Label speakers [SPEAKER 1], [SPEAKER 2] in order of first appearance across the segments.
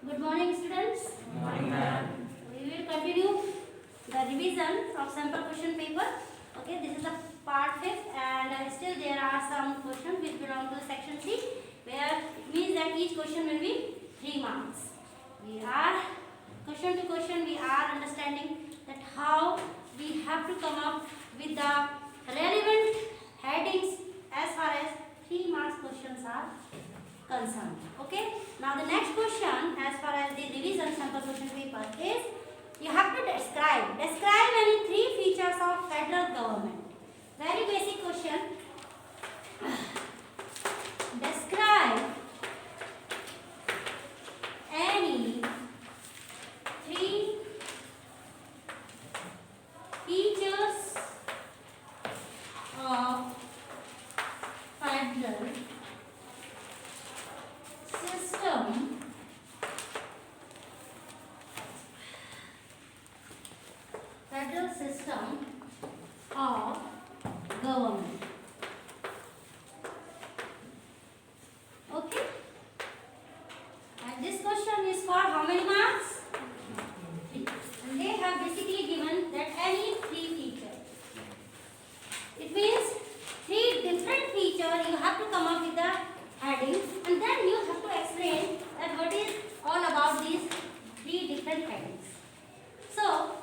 [SPEAKER 1] Good morning, students.
[SPEAKER 2] Good morning, ma'am.
[SPEAKER 1] We will continue the revision of sample question paper. Okay, this is the part 5th, and still there are some questions which belong to section C, where it means that each question will be 3 marks. We are question to question we are understanding that how we have to come up with the relevant headings as far as 3 marks questions are concerned. Okay, now the next question as far as the revision sample question paper is, you have to describe any 3 features of federal government. Very basic question. Describe any 3 features of federal system of government. Okay, and this question is for how many marks? 3. And they have basically given that any 3 features. It means 3 different features. You have to come up with the heading, and then you have to explain that what is all about these 3 different headings. So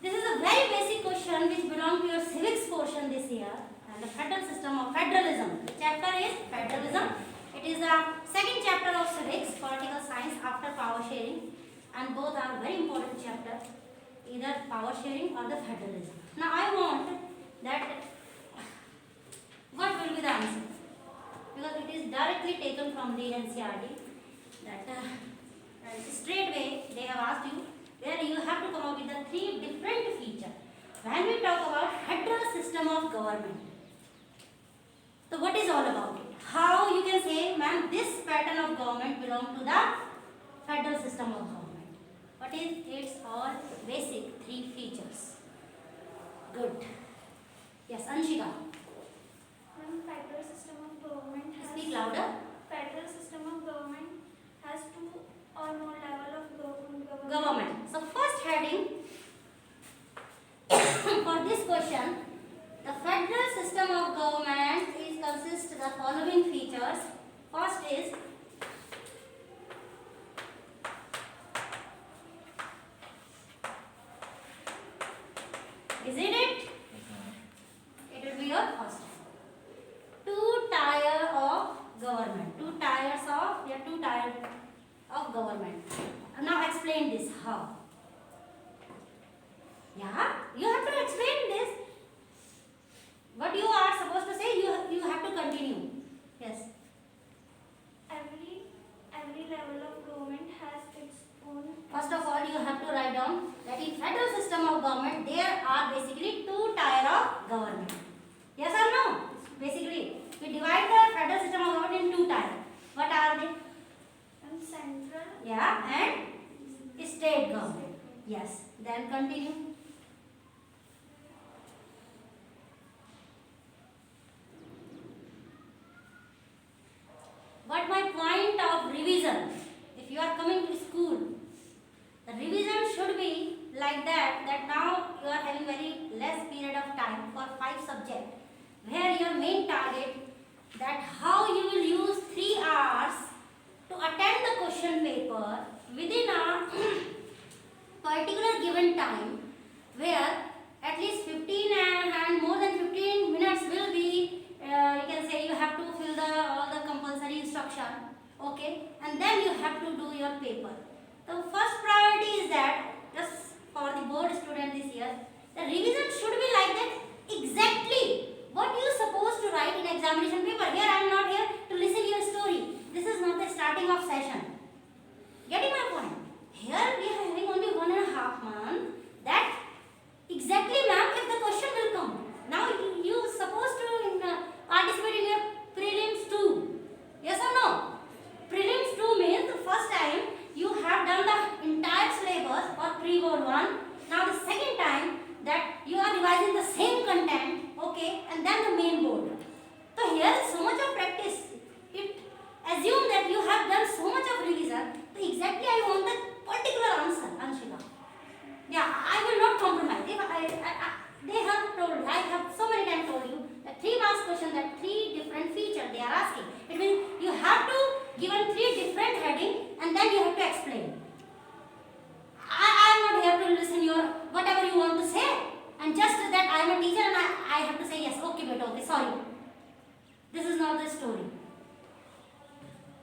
[SPEAKER 1] this is a very basic question which belongs to your civics portion this year, and the federal system of federalism. The chapter is federalism. It is the second chapter of civics, political science after power sharing, and both are very important chapters, either power sharing or the federalism. Now I want that what will be the answer, because it is directly taken from the NCERT, that straight away they have asked you where you have to come up with the 3 different features. When we talk about federal system of government, so what is all about it? How you can say, ma'am, this pattern of government belong to the federal system of government? What is its all basic 3 features? Good. Yes, Anshika.
[SPEAKER 3] Federal system of government has
[SPEAKER 1] Speak louder.
[SPEAKER 3] Federal system of government has 2 or more level of
[SPEAKER 1] Government. So first heading for this question, the federal system of government is consists the following features. First is it? It will be your first. 2 tier of government. 2 tiers of government. Now explain this how. Yeah, you have to explain this. What you are supposed to say, you have to continue. Yes.
[SPEAKER 3] Every level of government has its own.
[SPEAKER 1] First of all, you have to write down that in federal system of government there are basically 2 tier of government. Yes or no? Basically, we divide the federal system of government in 2 tiers. What are they?
[SPEAKER 3] And central.
[SPEAKER 1] Yeah, and state government. Yes. Then continue. What my point of revision? If you are coming to school, the revision should be like that now you are having very less period of time for 5 subjects, where your main target that how you will use 3 hours to attend the question paper within a particular given time, where at least 15 and more than 15 minutes will be, you can say you have to fill all the compulsory instruction, okay, and then you have to do your paper. The first priority is that, just for the board student this year, the revision should be like that, exactly what you supposed to write in examination paper. Here I am not here to listen your story. This is not the starting of session. Getting my point? Here we are having only 1.5 months. That exactly, ma'am, if the question will come. Now you supposed to participate in your prelims too. Yes or no? Prelims 2 means the first time you have done the entire syllabus for pre-board 1. Now the second time that you are revising the same content, okay, and then the main board. So here is so much of practice. It assume that you have done so much of revision. exactly I want a particular answer, Anshika. Yeah, I will not compromise. If they have told, I have so many times told you that 3 marks question, that 3 different features they are asking. It means you have to given 3 different heading and then you have to explain. I am not here to listen your whatever you want to say, and just that I am a teacher and I have to say yes, okay, beta, okay, sorry. This is not the story.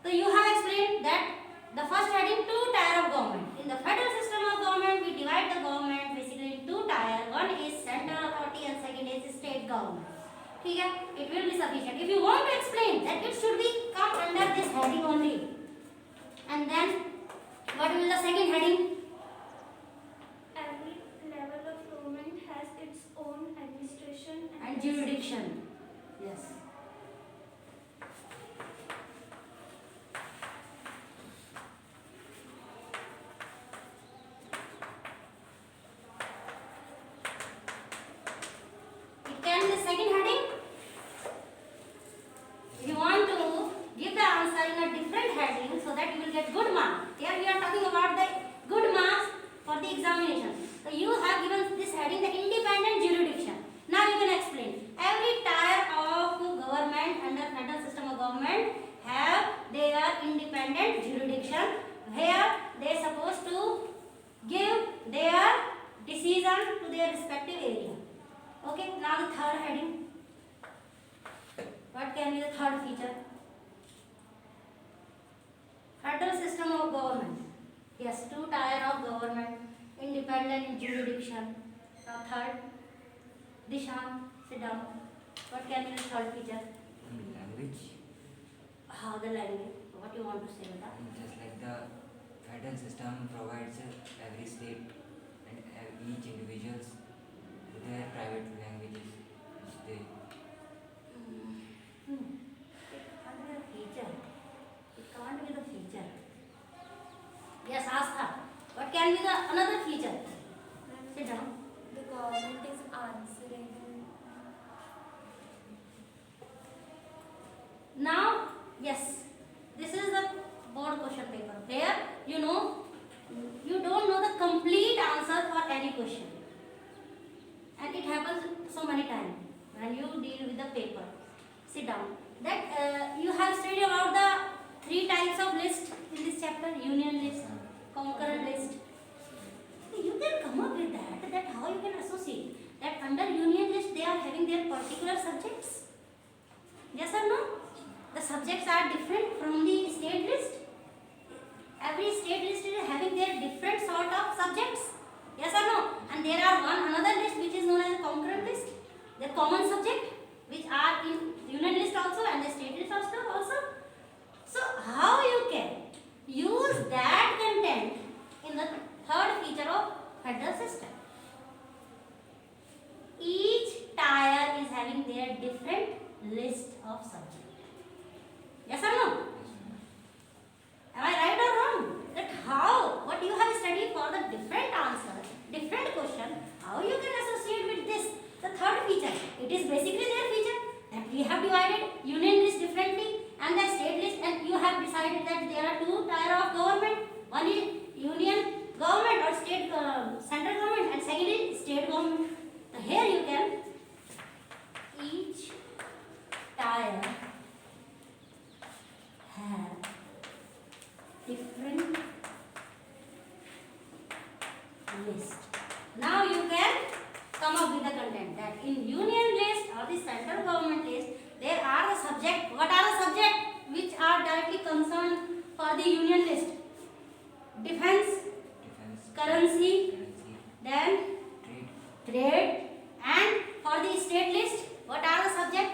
[SPEAKER 1] So you have explained that the first heading 2 tier of government. In the federal system of government, we divide the government basically in 2 tier. One is central authority and second is state government. Okay, it will be sufficient. If you want to explain that it should be come under this heading only. And then what will the second heading?
[SPEAKER 3] Every level of government has its own administration
[SPEAKER 1] And jurisdiction. Yes. It can be the second heading. If you want to give the answer in a different heading so that you will get good marks. Here we are talking about the good marks for the examination. So you have given this heading the independent jurisdiction. Now you can explain. Every tier of government under federal system of government have their independent jurisdiction where they are supposed to give their decision to their respective area. Okay, now the third heading. What can be the third feature? Federal system of government. Yes, 2 tier of government, independent jurisdiction. Now third, Dishan, sit down. What can be the third feature?
[SPEAKER 2] Language.
[SPEAKER 1] How the language? What you want to say with that?
[SPEAKER 2] Just like the federal system provides every state and each individuals with their private languages which they
[SPEAKER 1] It can't be the feature. It can't be the feature. Yes, Astha. What can be the another feature? Sit down.
[SPEAKER 3] The government is answerable.
[SPEAKER 1] Now, yes, this is the board question paper where you don't know the complete answer for any question, and it happens so many times when you deal with the paper. Sit down. That you have studied about the 3 types of list in this chapter: union list, concurrent list. You can come up with that how you can associate that under union list they are having their particular subjects. Yes or no? The subjects are different from the state list. Every state list is having their different sort of subjects. Yes or no? And there are another list which is known as a concurrent list. The common subject which are in union list also and the state list also. So how you can use that content in the third feature of federal system? Each tier is having their different list of subjects. Yes or no? Am I right or wrong? That how, what you have studied for the different answer, different question, how you can associate with this, the third feature. It is basically their feature that we have divided union list differently and the state list, and you have decided that there are 2 tier of government. One is union government or state central government and second is state government. So here you can each tier have different list. Now you can come up with the content that in union list or the central government list there are the subject. What are the subject which are directly concerned for the union list? Defense, currency, then trade, and for the state list what are the subject?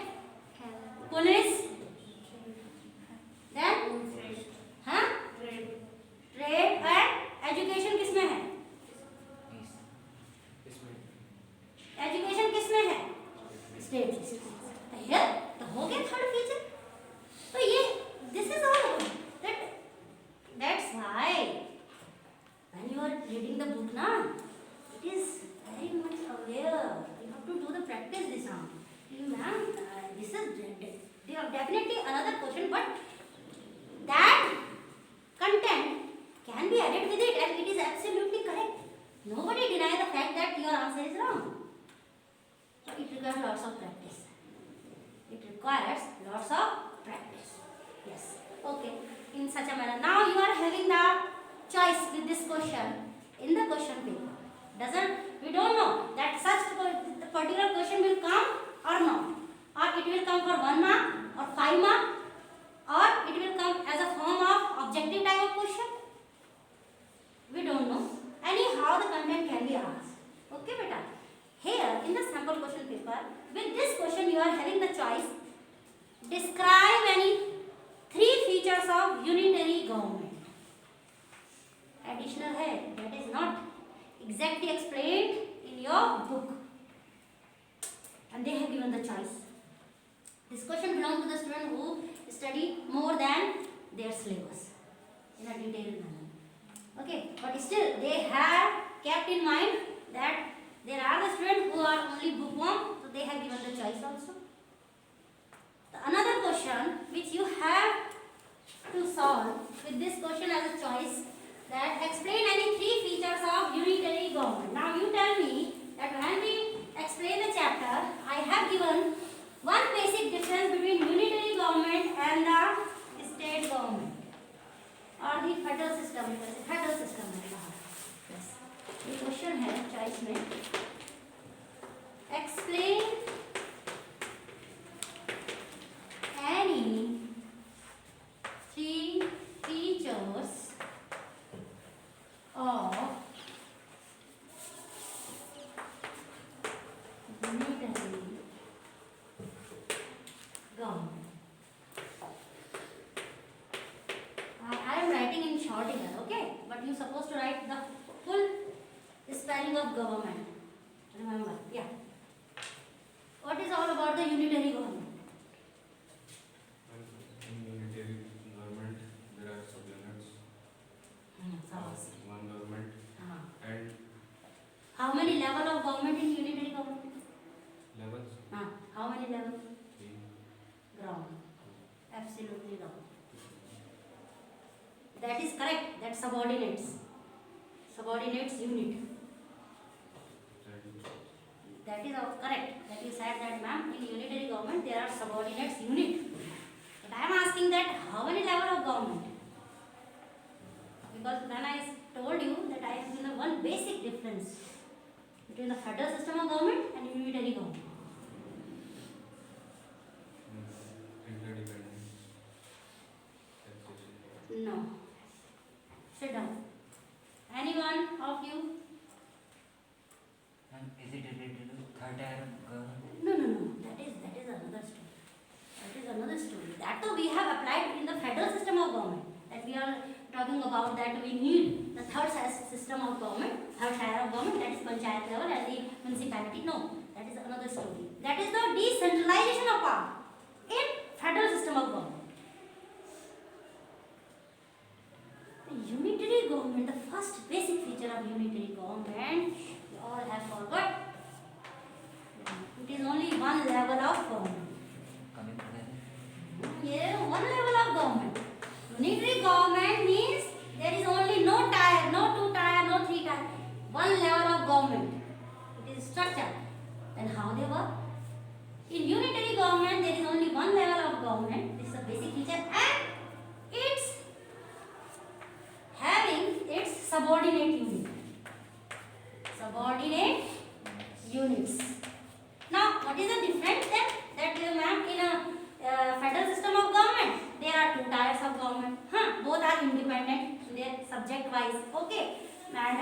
[SPEAKER 1] Police, then trade and education किस में है? Education किस में है? State list. तो हो गया third feature. तो ये this is all that's why when you are reading the book ना it is very much aware. You have to do the practice this now. You ma'am, this is added with it and it is absolutely correct. Nobody deny the fact that your answer is wrong. So it requires lots of practice. It requires lots of practice. Yes. Okay. In such a manner. Now you are having the choice with this question in the question paper. We don't know that such particular question will come or not. Or it will come for 1 mark or 5 mark, or it will come as a form of objective type of question. We don't know. Anyhow, the content can be asked. Okay, beta. Here in the sample question paper, with this question you are having the choice. Describe any 3 features of unitary government. Additional है, that is not exactly explained in your book. And they have given the choice. This question belongs to the student who study more than their syllabus in a detailed manner. Okay, but still they have kept in mind that there are the students who are only bookworm, so they have given the choice also. Another question which you have to solve with this question as a choice, that explain any 3 features of unitary government. Now you tell me that when we explain the chapter, I have given one basic difference between unitary government and the state government or the federal system. Federal system. Yes. ये question है choice में. Explain any 3 features of unitary government. I am writing in short here, okay? But you supposed to write the full spelling of government. Remember, yeah. What is all about the unitary government?
[SPEAKER 4] In unitary government, there are subunits of one government, and
[SPEAKER 1] How many level of government in unitary government?
[SPEAKER 4] levels.
[SPEAKER 1] How many levels?
[SPEAKER 4] 3.
[SPEAKER 1] Ground. Absolutely wrong. That is correct. That subordinates. Subordinates unit. That is correct. That you said that, ma'am, in unitary government there are subordinates unit. But I am asking that how many level of government? Because when I told you that I have given one basic difference between the federal system of government and unitary government.
[SPEAKER 4] Interdependence. Taxation.
[SPEAKER 1] No. Sit down. Anyone of you?
[SPEAKER 2] And is it related to third tier of government?
[SPEAKER 1] No. That is another story. That is another story. That too we have applied in the federal system of government. That we are talking about that we need the third system of government, third tier of government, that is panchayat level and the municipality. No, that is another story. That is the decentralization of power in federal system of government. The unitary government, the first basic feature of unitary government, you all have forgot. It is only one level of government.
[SPEAKER 2] Coming together?
[SPEAKER 1] Yeah, one level of government. Unitary government means there is only no tier, no 2 tier, no 3 tier. One level of government. It is structure. Then how they work? In unitary government there is only one level of government. This is a basic feature, and it's having its subordinate unit. Subordinate units. Now, what is the difference then? That ma'am, in a federal system of government, there are 2 tiers of government. Both are independent, they are subject wise. Okay. And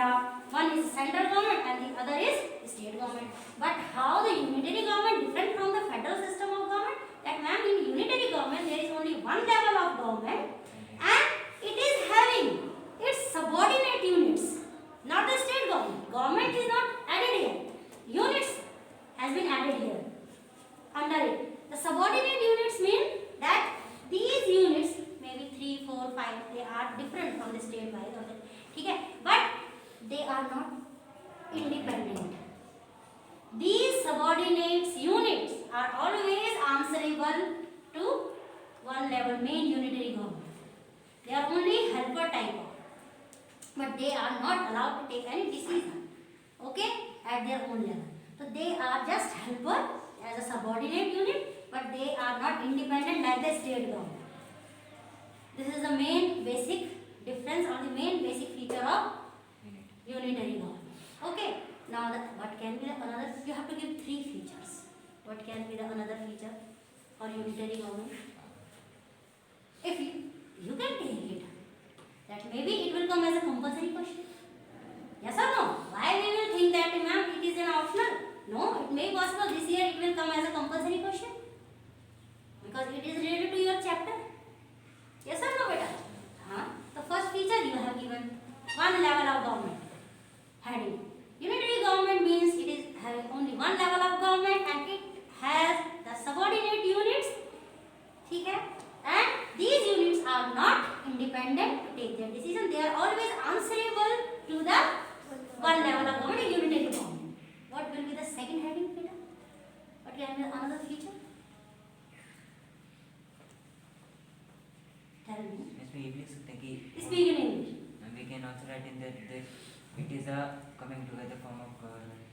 [SPEAKER 1] one is central government and the other is state government. But how the unitary government different from the federal system of government? That ma'am, in unitary government there is only one level of government and it is having its subordinate units, not the state government. Government is not added here. Units has been added here under it. The subordinate units mean that these units, maybe 3, 4, 5, they are different from the state wise. Okay, but they are not independent. These subordinates units are always answerable to one level, main unitary government. They are only helper type of. they are not allowed to take any decision, okay, at their own level. So they are just helper as a subordinate unit, but they are not independent like the state government. This is the main basic difference or the main basic feature of unitary government. Okay. Now, what can be the another? You have to give 3 features. What can be the another feature for unitary government? If you can take it, that maybe it will come as a compulsory question. Yes or no? Why we will think that, ma'am, it is an optional? No, it may be possible this year it will come as a compulsory question because it is related to your chapter. Yes or no, beta? The first feature you have given one level of government heading. Unitary government means it is having only one level of government and it has the subordinate units. ठीक है? And these units are not independent to take their decision. They are always answerable to the one level of government, a unitary government. What will be the second heading, Peter? What can be another feature? Tell me.
[SPEAKER 2] इसमें ये भी लिख सकते हैं कि
[SPEAKER 1] Speak in English.
[SPEAKER 2] and we can also write in that it is a coming together form of government.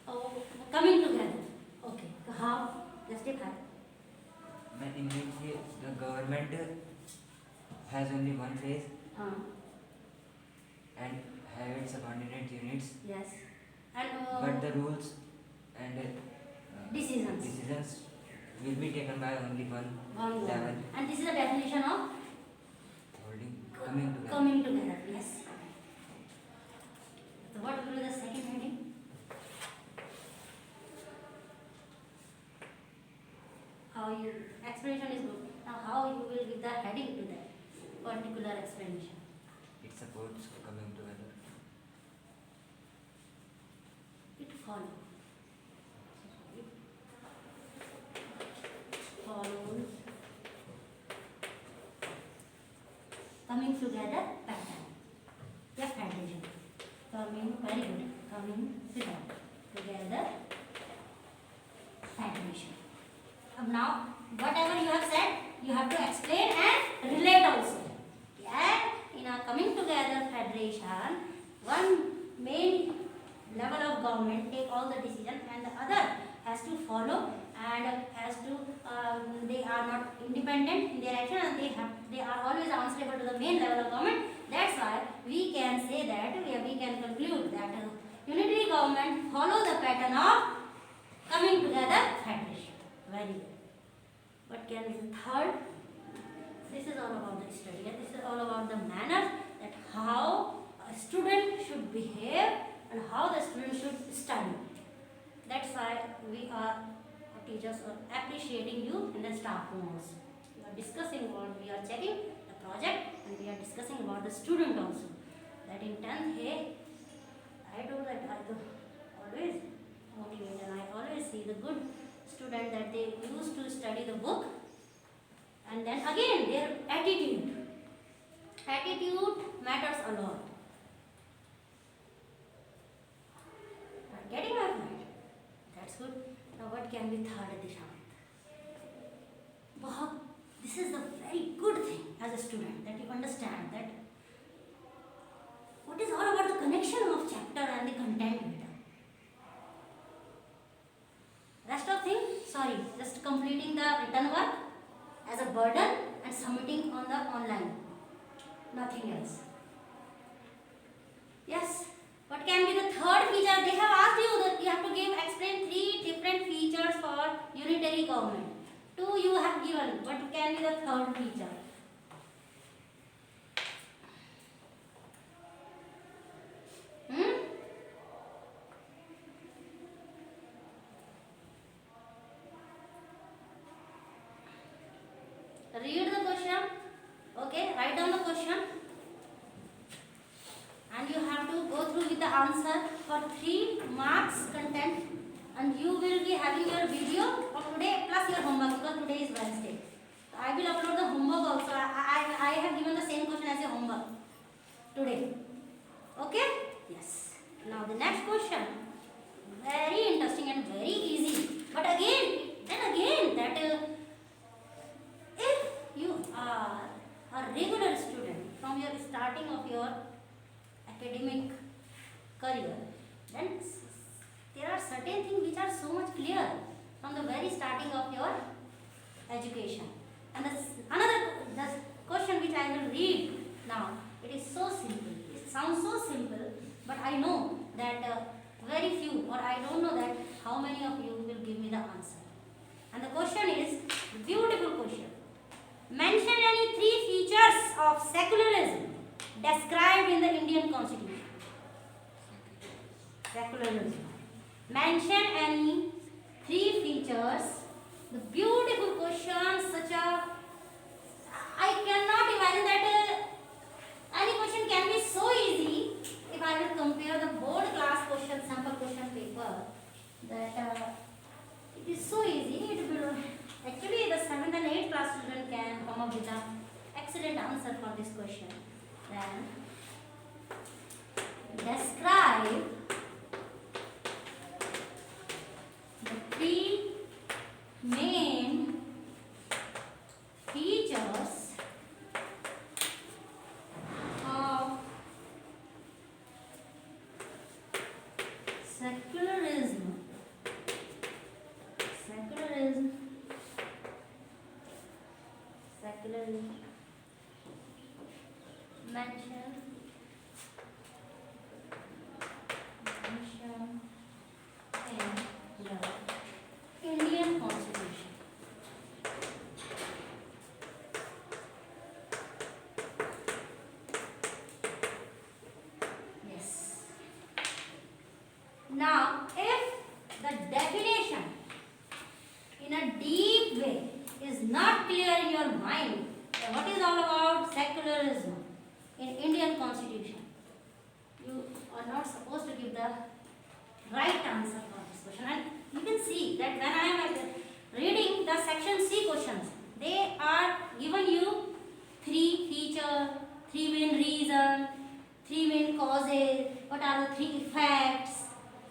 [SPEAKER 1] Oh, coming together. Okay. How? Justify.
[SPEAKER 2] In which the government has only one phase and have its subordinate units,
[SPEAKER 1] Yes. And
[SPEAKER 2] but the rules and
[SPEAKER 1] decisions.
[SPEAKER 2] will be taken by only one
[SPEAKER 1] One
[SPEAKER 2] level.
[SPEAKER 1] level. And this is the definition of
[SPEAKER 2] Holding coming together.
[SPEAKER 1] coming together. Yes. So what will be the second heading? How you explanation is good. Now how you will give the heading to that particular explanation?
[SPEAKER 2] It supports coming together.
[SPEAKER 1] It follows. Follows coming together pattern. Yeah, federation. Coming, very good. Coming together federation. Now, whatever you have said, you have to explain and relate also. And in a coming together federation, one main level of government take all the decision and the other has to follow and has to they are not independent in their action and they are always answerable to the main level of government. That's why we can say that we can conclude that unitary government follow the pattern of coming together federation. Very good. What can be the third? This is all about the study. This is all about the manner that how a student should behave and how the student should study. That's why we are teachers are appreciating you in the staff room also. We are discussing about, we are checking the project and we are discussing about the student also. That in 10th, hey, I do that I do always motivate and I always see the good student that they used to study the book and then again their attitude. Attitude matters a lot. Getting my point? That's good. Now what can be third Dishant? This is the very good thing as a student that you understand that what is all about the connection of chapter and the content beta. Rest of thing, sorry, just completing the written work as a burden and submitting on the online. Nothing else. Yes. What can be the third feature? They have asked you that you have to explain 3 different features for unitary government. 2 you have given. What can be the third feature? Read the question. Okay, write down the question. And you have to go through with the answer for 3 marks content and you will be having your video of today plus your homework because today is Wednesday. So I will upload the homework also. I have given the same question as your homework today. Okay? Yes. Now the next question. Very interesting and very easy. But again, that if you are a regular student from your are starting of your academic career, then there are certain things which are so much clear from the very starting of your education. And the question which I will read now, it is so simple. It sounds so simple, but I know that very few, or I don't know that how many of you will give me the answer. And the question is, beautiful question. Mention any 3 features of secularism described in the Indian Constitution. Secularism. Mention any 3 features. The beautiful question, such a, I cannot imagine that any question can be so easy if I will compare the board class question, sample question paper, that it is so easy. It will, actually the 7th and 8th class student can come up with an excellent answer for this question. Then describe the 3 main features of secularism. Secularism. Mention in the Indian Constitution. Yes. Now, if the definition in a deep way is not clear in your mind, then what is all about secularism in Indian Constitution, you are not supposed to give the right answer for this question. And you can see that when I am reading the section C questions, they are given you 3 features, 3 main reasons, 3 main causes, what are the 3 effects.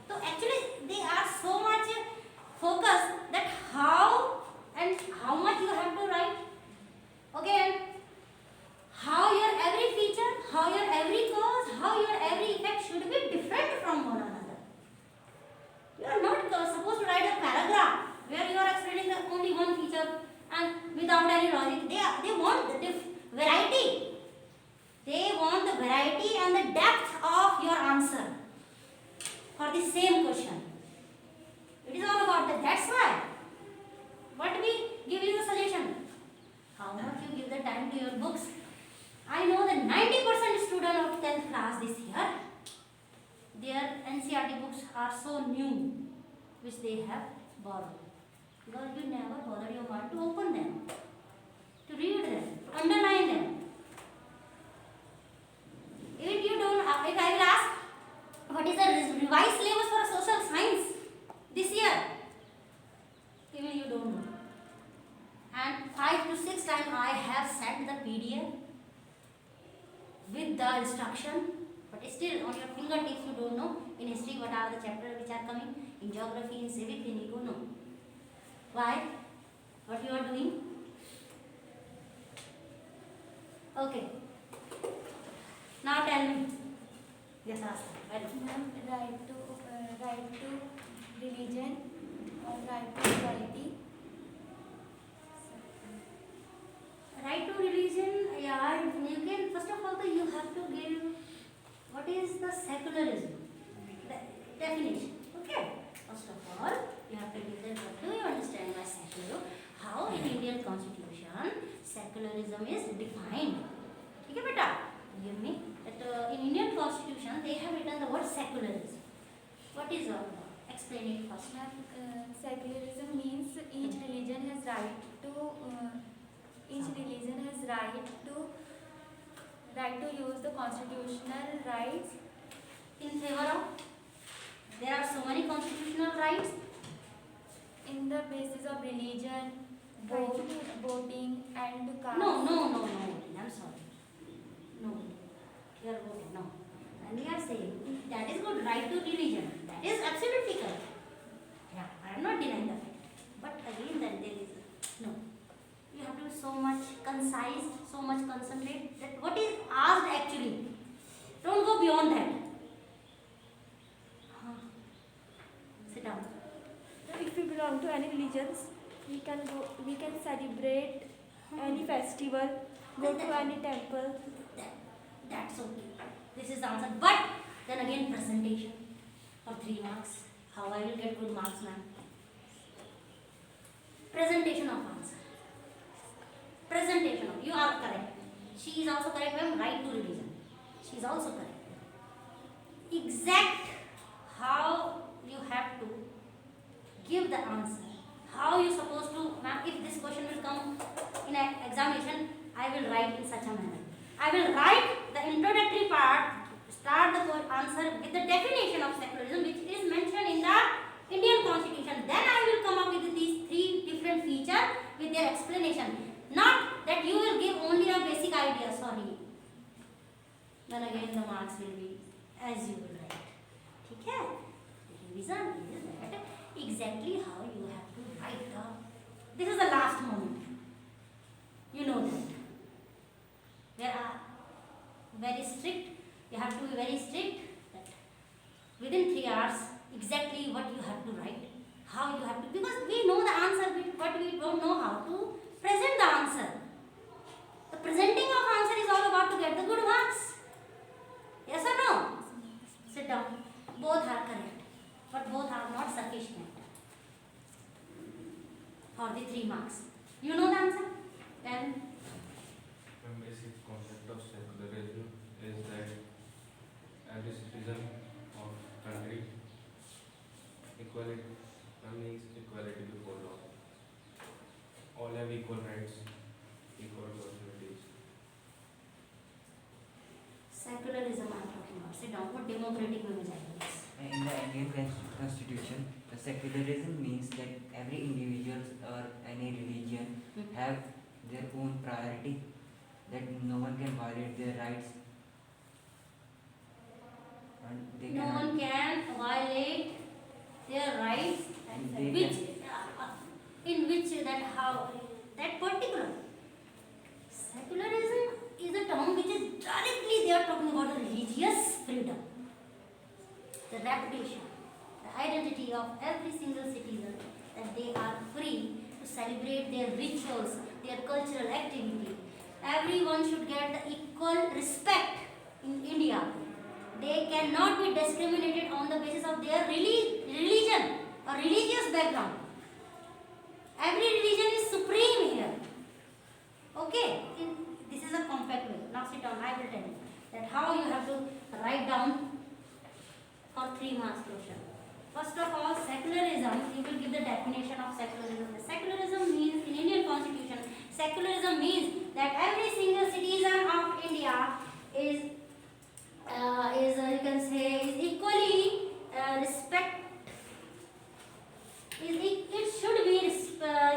[SPEAKER 1] So actually they are so much focused that how and how much you have to write. Okay, and how your every feature, how your every cause, how your every effect should be different from one another. You are not supposed to write a paragraph where you are explaining the only one feature and without any logic. They want the variety. They want the variety and the depth of your answer for the same question. It is all about that. That's why. What we give you the suggestion. How much you give the time to your books. I know that 90% student of 10th class this year, their NCERT books are so new, which they have borrowed. Because you never bother your mind to open them, to read them, to underline them. Even you don't, if I will ask, what is the revised syllabus for social science this year? Even you don't know. And 5 to 6 times I have sent the PDF with the instruction, but still on your fingertips you don't know. In history what are the chapters which are coming, in geography, in civics, in eco, no. Why? What you are doing? Okay. Now tell me. Yes, ask.
[SPEAKER 3] Ma'am, right to religion or right to equality.
[SPEAKER 1] Right to religion, yeah, you can, first of all, you have to give what is the secularism, the definition, okay? First of all, you have to give that, what do you understand by secular? How in Indian Constitution, secularism is defined. Okay, beta? Give me that in Indian Constitution, they have written the word secularism. What is all about? Explain it first.
[SPEAKER 3] Ma'am, secularism means each religion has right to use the constitutional rights
[SPEAKER 1] In favor of? There are so many constitutional rights.
[SPEAKER 3] in the basis of religion, voting and caste.
[SPEAKER 1] No, I'm sorry. No, you are voting, no. And we are saying that is good, right to religion. That is absolutely correct. Yeah, I am not denying the fact. But again, then there is no. You have to be so much concise, so much concentrate that what is asked actually. Don't go beyond that. Huh. Sit down.
[SPEAKER 3] If we belong to any religions, we can celebrate any festival, go to any temple.
[SPEAKER 1] That's okay. This is the answer. But then again, presentation for 3 marks. How I will get good marks, ma'am? Presentation of answer. Presentation of. You are correct. She is also correct, ma'am. Right to religion. She is also correct. Exact how you have to give the answer. How you supposed to, ma'am, if this question will come in an examination, I will write in such a manner. I will write the introductory part, start the answer with the definition of secularism which is mentioned in the Indian Constitution. Then I will come up with these 3 different features with their explanation. Not that you will give only a basic idea, sorry. Then again the marks will be as you will write. Okay? Revision is that exactly how you have to write down. This is the last moment. You know that. They are very strict. You have to be very strict that within 3 hours exactly what you have to write, how you have to, because we know the answer but we don't know how to present the answer. The presenting of answer is all about to get the good marks. Yes or no? Sit down. Both are correct, but both are not sufficient for the 3 marks. You know the answer? Then
[SPEAKER 4] The basic concept of secularism is that every citizen of country means equality before law. All have equal rights, equal opportunities.
[SPEAKER 1] secularism I am talking about. Sit down. What democratic में जाएगा?
[SPEAKER 2] In the Indian Constitution, the secularism means that every individual or any religion have their own priority, that no one can violate their rights, and they
[SPEAKER 1] No
[SPEAKER 2] cannot.
[SPEAKER 1] one can violate their rights,
[SPEAKER 2] And they
[SPEAKER 1] which in which that how that particular secularism is a term which is directly they are talking about the religious freedom, the reputation, the identity of every single citizen, that they are free to celebrate their rituals, their cultural activity. Everyone should get the equal respect in India. They cannot be discriminated on the basis of their religion or religious background. Every religion is supreme here. Okay, this is a compact way. Now sit down, I will tell you that how you have to write down for 3 marks question. First of all, secularism, you will give the definition of secularism. Secularism means, in Indian Constitution, secularism means that every single citizen of India is you can say is equally it should be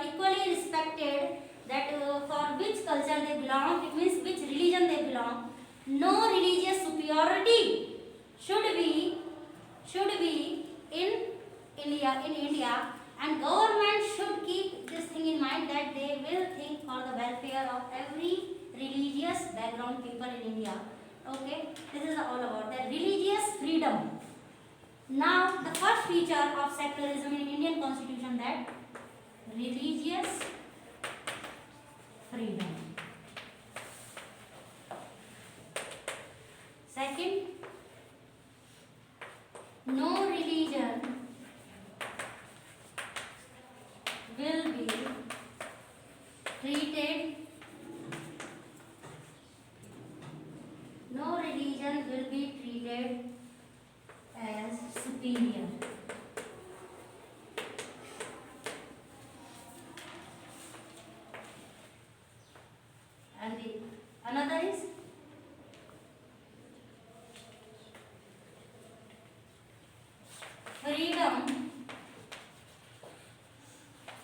[SPEAKER 1] equally respected, that for which culture they belong, it means which religion they belong. No religious superiority should be in India, and government should keep this thing in mind, that they will think for the welfare of every religious background people in India. Okay, this is all about the religious freedom. Now, the first feature of secularism in Indian Constitution, that religious freedom. Second, no religion will be treated, no religion will be treated as superior. And another is freedom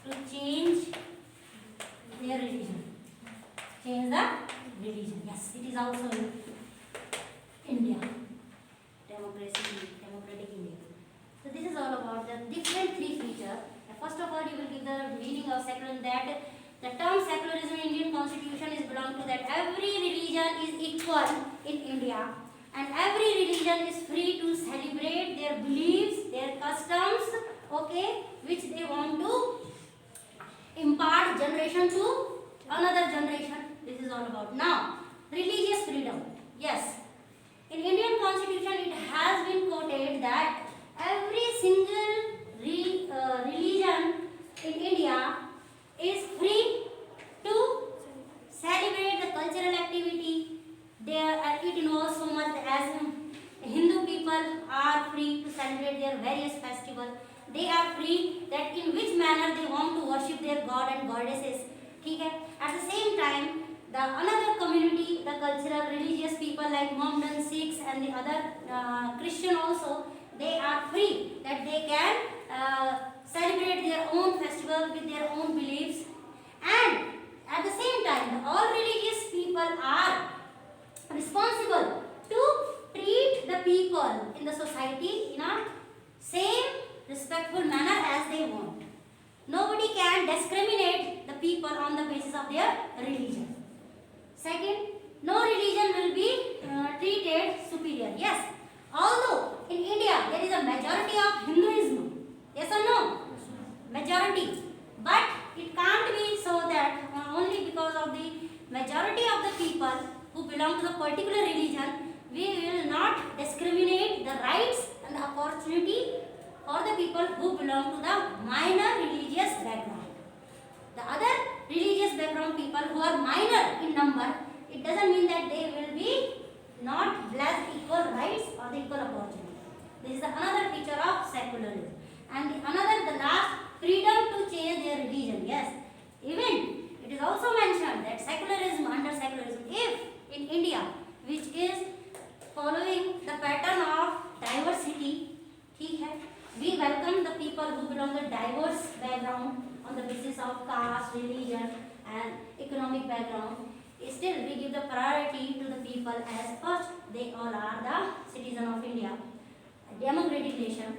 [SPEAKER 1] to change their religion. Change the religion. Yes, it is also in India. Democratic India. So this is all about the different 3 features. First of all, you will give the meaning of secularism, that The term secularism in Indian constitution is belong to that every religion is equal in India and every religion is free to celebrate their beliefs, their customs, okay, which they want to impart generation to another generation. This is all about. Now, religious freedom. Yes, in Indian constitution it has been quoted that every single religion in India is free to celebrate the cultural activity. It involves so much as Hindu people are free to celebrate their various festivals. They are free that in which manner they want to worship their god and goddesses. Okay? At the same time, the another community, the cultural religious people like Mohammedan, Sikhs and the other Christian also, they are free that they can celebrate their own festival with their own beliefs, and at the same time all religious people are responsible to treat the people in the society in a same respectful manner as they want. Nobody can discriminate the people on the basis of their religion. Second, no religion will be treated superior. Yes, although in India there is a majority of Hinduism. Yes or no? Majority. But it can't be so that only because of the majority of the people who belong to the particular religion, we will not discriminate the rights and the opportunity for the people who belong to the minor religious background. The other religious background people who are minor in number, it doesn't mean that they will be not blessed equal rights or the equal opportunity. This is another feature of secularism. And the last, freedom to change their religion. Yes, even it is also mentioned that secularism, under secularism, if in India, which is following the pattern of diversity, we welcome the people who belong to diverse background on the basis of caste, religion and economic background. Still, we give the priority to the people as first they all are the citizen of India, a democratic nation.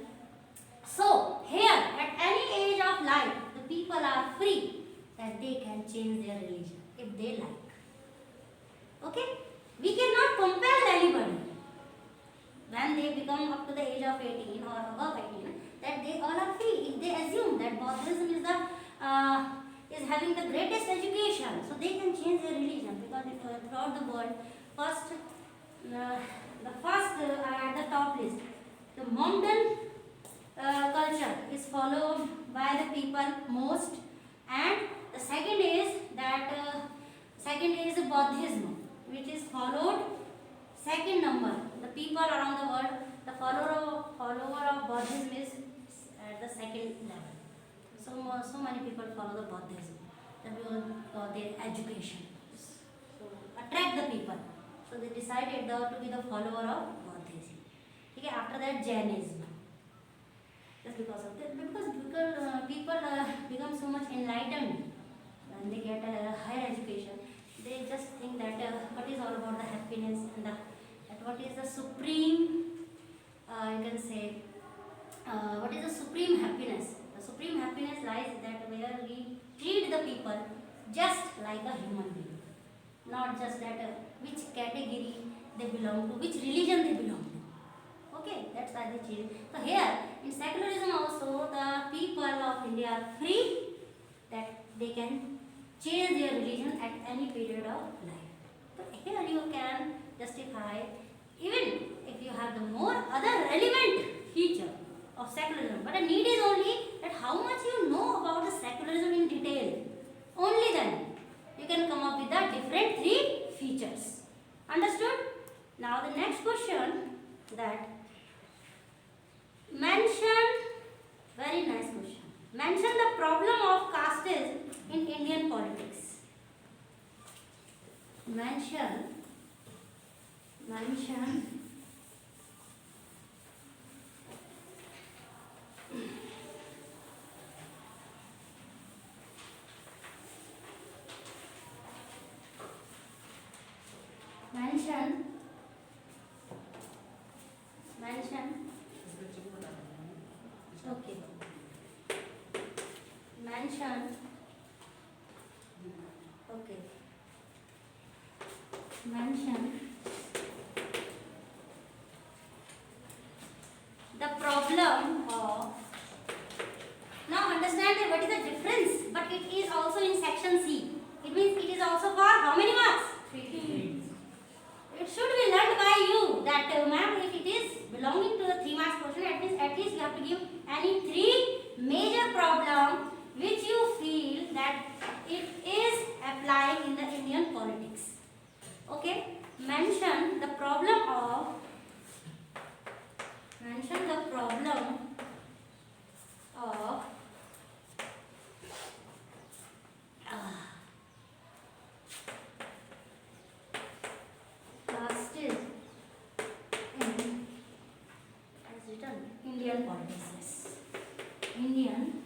[SPEAKER 1] So, here at any age of life, the people are free that they can change their religion if they like. Okay? We cannot compel anybody when they become up to the age of 18 or above 18 that they all are free. If they assume that Buddhism is having the greatest education, so they can change their religion because throughout the world, the first at the top list, the Mohammedan culture is followed by the people most, and the second is Buddhism, which is followed second number. The people around the world, the follower of Buddhism is at the second level. So many people follow the Buddhism for their education, so attract the people. So they decided to be the follower of Buddhism. Okay, after that Jainism. Just because of that, because people become so much enlightened when they get a higher education. They just think that what is all about the happiness and what is the supreme, you can say, what is the supreme happiness? The supreme happiness lies that where we treat the people just like a human being, not just that which category they belong to, which religion they belong to. Okay, that's why they change. So here in secularism also the people of India are free that they can change their religion at any period of life. So here you can justify, even if you have the more other relevant feature of secularism, but the need is only that how much you know about the secularism in detail. Only then you can come up with the different three features. Understood? Now the next question, that mention, very nice question, mention the problem of casteism in Indian politics. Mention mention mention the problem of. Now understand that what is the difference, but it is also in section C. It means it is also for how many marks? 3. It should be learned by you that ma'am, if it is belonging to the 3 marks portion, at least you have to give any 3 major problem which you feel that it is applying in the Indian politics. Okay, mention the problem of caste in, as written, Indian politics. Yes. Indian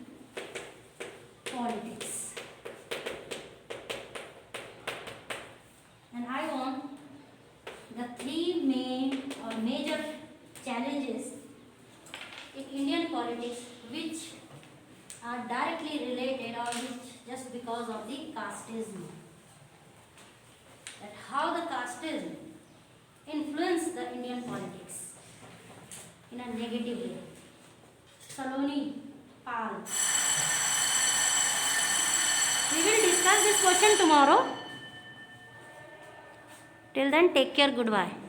[SPEAKER 1] politics. And I want the 3 main or major challenges in Indian politics which are directly related or which just because of the casteism. That how the casteism influence the Indian politics in a negative way. Saloni Pal. We will discuss this question tomorrow. Till then, take care. Goodbye.